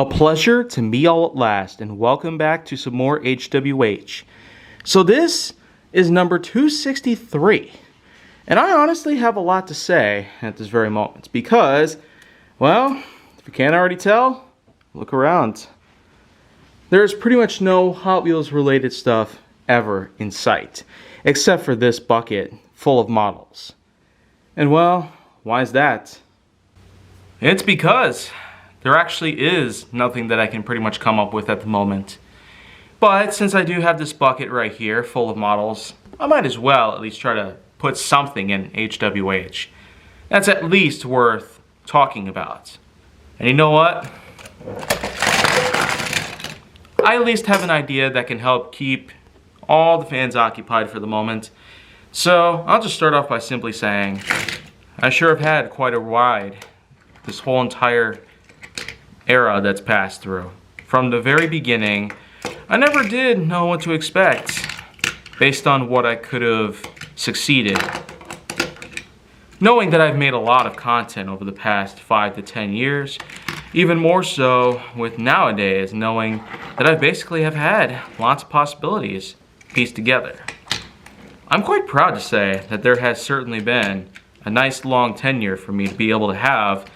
A pleasure to meet all at last, and welcome back to some more HWH. So this is number 263, and I honestly have a lot to say at this very moment because, well, if you can't already tell, look around. There's pretty much no Hot Wheels related stuff ever in sight, except for this bucket full of models. And well, why is that? It's because there actually is nothing that I can pretty much come up with at the moment. But since I do have this bucket right here full of models, I might as well at least try to put something in HWH that's at least worth talking about. And you know what? I at least have an idea that can help keep all the fans occupied for the moment. So I'll just start off by simply saying, I sure have had quite a ride this whole entire era that's passed through. From the very beginning, I never did know what to expect based on what I could have succeeded. Knowing that I've made a lot of content over the past 5 to 10 years, even more so with nowadays knowing that I basically have had lots of possibilities pieced together. I'm quite proud to say that there has certainly been a nice long tenure for me to be able to have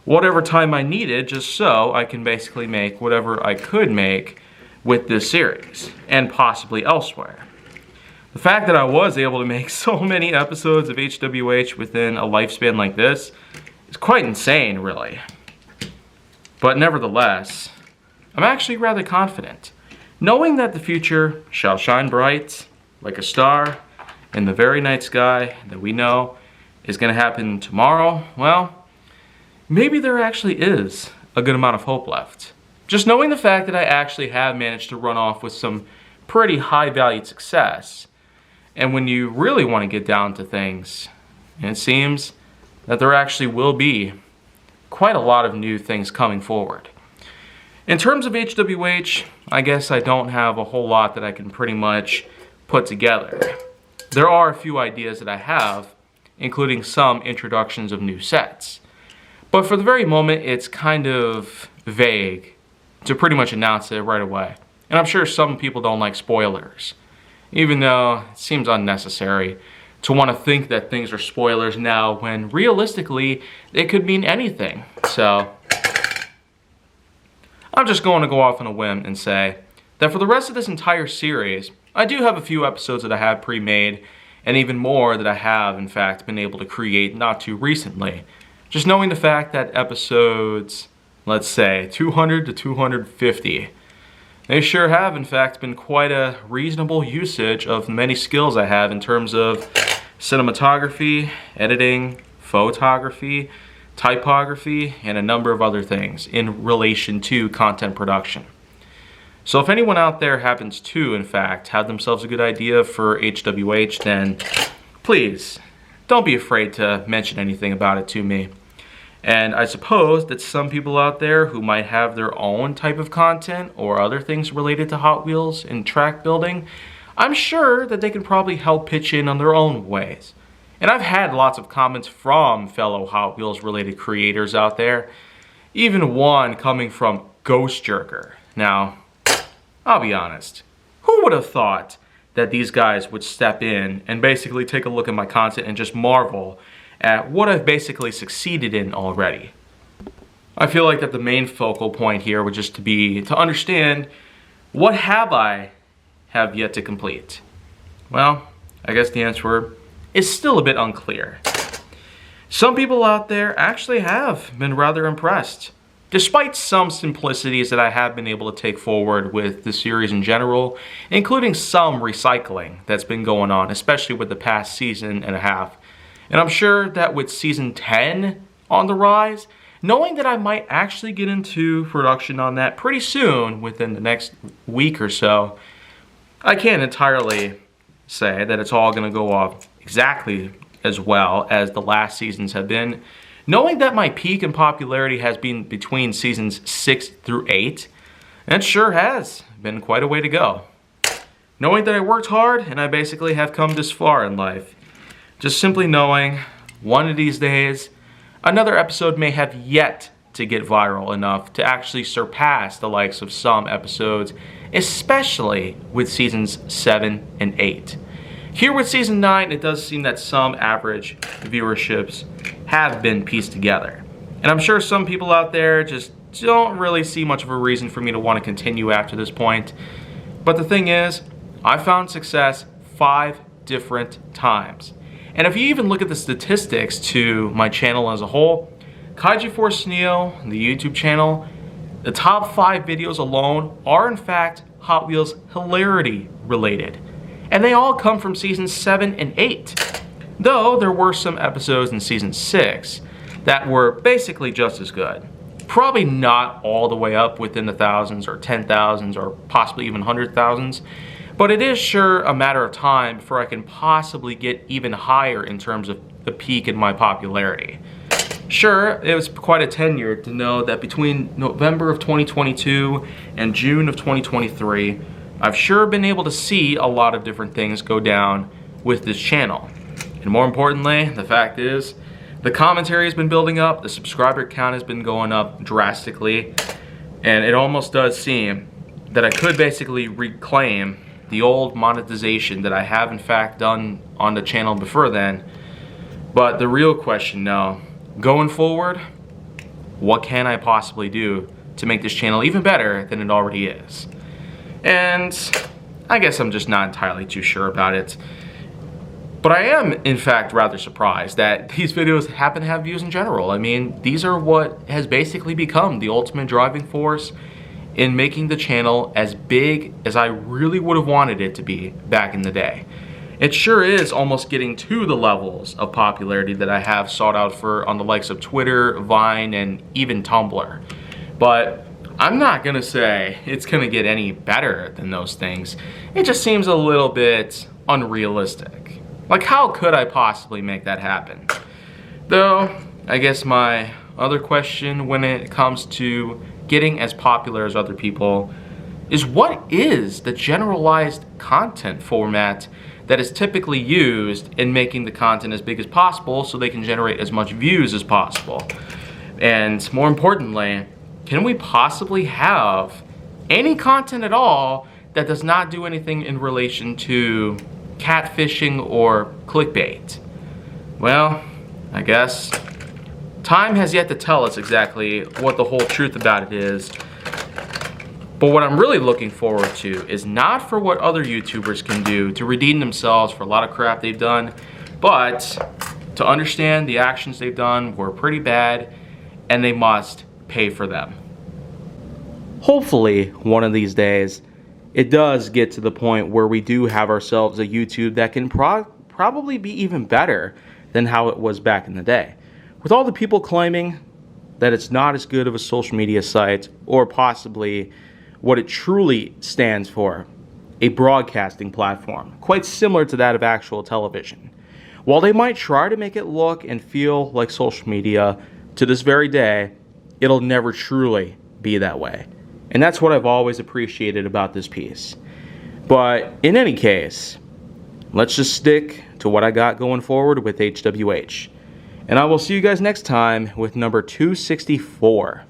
whatever time I needed just so I can basically make whatever I could make with this series and possibly elsewhere. The fact that I was able to make so many episodes of HWH within a lifespan like this is quite insane, really. But nevertheless, I'm actually rather confident, knowing that the future shall shine bright like a star in the very night sky that we know is going to happen tomorrow. Well, maybe there actually is a good amount of hope left. Just knowing the fact that I actually have managed to run off with some pretty high-valued success. And when you really want to get down to things, it seems that there actually will be quite a lot of new things coming forward. In terms of HWH, I guess I don't have a whole lot that I can pretty much put together. There are a few ideas that I have, including some introductions of new sets. But for the very moment, it's kind of vague to pretty much announce it right away. And I'm sure some people don't like spoilers, even though it seems unnecessary to want to think that things are spoilers now when realistically it could mean anything. So I'm just going to go off on a whim and say that for the rest of this entire series, I do have a few episodes that I have pre-made and even more that I have in fact been able to create not too recently. Just knowing the fact that episodes, let's say 200 to 250, they sure have in fact been quite a reasonable usage of many skills I have in terms of cinematography, editing, photography, typography, and a number of other things in relation to content production. So if anyone out there happens to in fact have themselves a good idea for HWH, then please don't be afraid to mention anything about it to me. And I suppose that some people out there who might have their own type of content or other things related to Hot Wheels and track building, I'm sure that they can probably help pitch in on their own ways. And I've had lots of comments from fellow Hot Wheels related creators out there, even one coming from Ghost Jerker. Now, I'll be honest, who would have thought that these guys would step in and basically take a look at my content and just marvel at what I've basically succeeded in already? I feel like that the main focal point here would just be to understand what I have yet to complete. Well, I guess the answer is still a bit unclear. Some people out there actually have been rather impressed, despite some simplicities that I have been able to take forward with the series in general, including some recycling that's been going on, especially with the past season and a half. And I'm sure that with season 10 on the rise, knowing that I might actually get into production on that pretty soon, within the next week or so, I can't entirely say that it's all going to go off exactly as well as the last seasons have been. Knowing that my peak in popularity has been between seasons 6 through 8, it sure has been quite a way to go. Knowing that I worked hard and I basically have come this far in life. Just simply knowing one of these days, another episode may have yet to get viral enough to actually surpass the likes of some episodes, especially with seasons 7 and 8. Here with season 9, it does seem that some average viewerships have been pieced together. And I'm sure some people out there just don't really see much of a reason for me to want to continue after this point. But the thing is, I found success 5 different times. And if you even look at the statistics to my channel as a whole, Kaiju Force Neo, the YouTube channel, the top 5 videos alone are in fact Hot Wheels Hilarity related. And they all come from seasons 7 and 8. Though there were some episodes in season 6 that were basically just as good. Probably not all the way up within the thousands or 10,000s or possibly even 100,000s. But it is sure a matter of time before I can possibly get even higher in terms of the peak in my popularity. Sure, it was quite a tenure to know that between November of 2022 and June of 2023, I've sure been able to see a lot of different things go down with this channel. And more importantly, the fact is, the commentary has been building up, the subscriber count has been going up drastically, and it almost does seem that I could basically reclaim the old monetization that I have in fact done on the channel before then. But the real question now, going forward, what can I possibly do to make this channel even better than it already is? And I guess I'm just not entirely too sure about it. But I am, in fact, rather surprised that these videos happen to have views in general. I mean, these are what has basically become the ultimate driving force in making the channel as big as I really would have wanted it to be back in the day. It sure is almost getting to the levels of popularity that I have sought out for on the likes of Twitter, Vine, and even Tumblr. But I'm not gonna say it's gonna get any better than those things. It just seems a little bit unrealistic. Like, how could I possibly make that happen? Though, I guess my other question when it comes to getting as popular as other people is, what is the generalized content format that is typically used in making the content as big as possible so they can generate as much views as possible? And more importantly, can we possibly have any content at all that does not do anything in relation to catfishing or clickbait? Well, I guess time has yet to tell us exactly what the whole truth about it is. But what I'm really looking forward to is not for what other YouTubers can do to redeem themselves for a lot of crap they've done, but to understand the actions they've done were pretty bad and they must pay for them. Hopefully, one of these days, it does get to the point where we do have ourselves a YouTube that can probably be even better than how it was back in the day. With all the people claiming that it's not as good of a social media site, or possibly what it truly stands for, a broadcasting platform, quite similar to that of actual television. While they might try to make it look and feel like social media, to this very day, it'll never truly be that way. And that's what I've always appreciated about this piece. But in any case, let's just stick to what I got going forward with HWH. And I will see you guys next time with number 264.